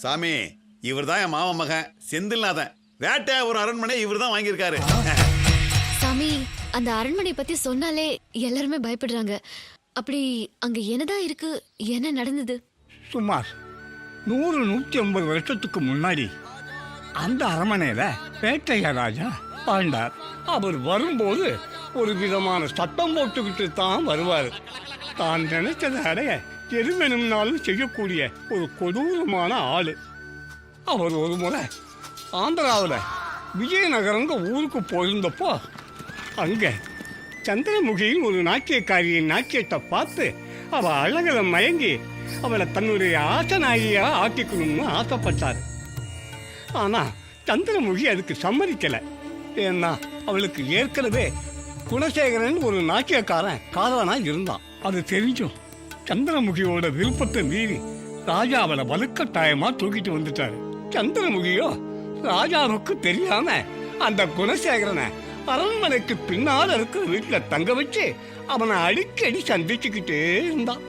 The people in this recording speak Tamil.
சாமி இவர் தான் என் மாமா மகன் செந்தில்நாதன். வேட்டை ஒரு அரண்மனை இவர் தான் வாங்கியிருக்காரு. சாமி அந்த அரண்மனை பத்தி சொன்னாலே எல்லாருமே பயப்படுறாங்க. அப்படி அங்க என்னதான் இருக்கு, என்ன நடந்தது? சுமார் 100-150 வருஷத்துக்கு முன்னாடி அந்த அரண்மனையில வேட்டையா ராஜா வாழ்ந்தார். அவர் வரும்போது ஒரு விதமான சத்தம் போட்டுக்கிட்டு தான் வருவார். தான் நினைச்சதை அடைய எருமெனும்னாலும் செய்யக்கூடிய ஒரு கொடூரமான ஆளு. அவர் ஒரு முறை ஆந்திராவில் விஜயநகரங்க ஊருக்கு போயிருந்தப்போ அங்கே சந்திரமுகியின் ஒரு நாட்டியக்காரியின் நாட்டியத்தை பார்த்து அவள் அழகில் மயங்கி அவளை தன்னுடைய ஆசநாயியா ஆக்கிக்கணும்னு ஆசைப்பட்டார். ஆனால் சந்திரமுகி அதுக்கு சம்மதிக்கலை. ஏன்னா அவளுக்கு ஏற்கனவே குணசேகரன் ஒரு நாட்டியக்காரன் காதலனாக இருந்தான். அது தெரிஞ்சும் சந்திரமுகியோட விருப்பத்தை மீறி ராஜா அவளை வலுக்கட்டாயமாக தூக்கிட்டு வந்துட்டாரு. சந்திரமுகியோ ராஜாவுக்கு தெரியாம அந்த குணசேகரனை அரண்மனைக்கு பின்னால் இருக்கிற வீட்டில் தங்க வச்சு அவனை அடிக்கடி சந்திச்சுக்கிட்டே இருந்தான்.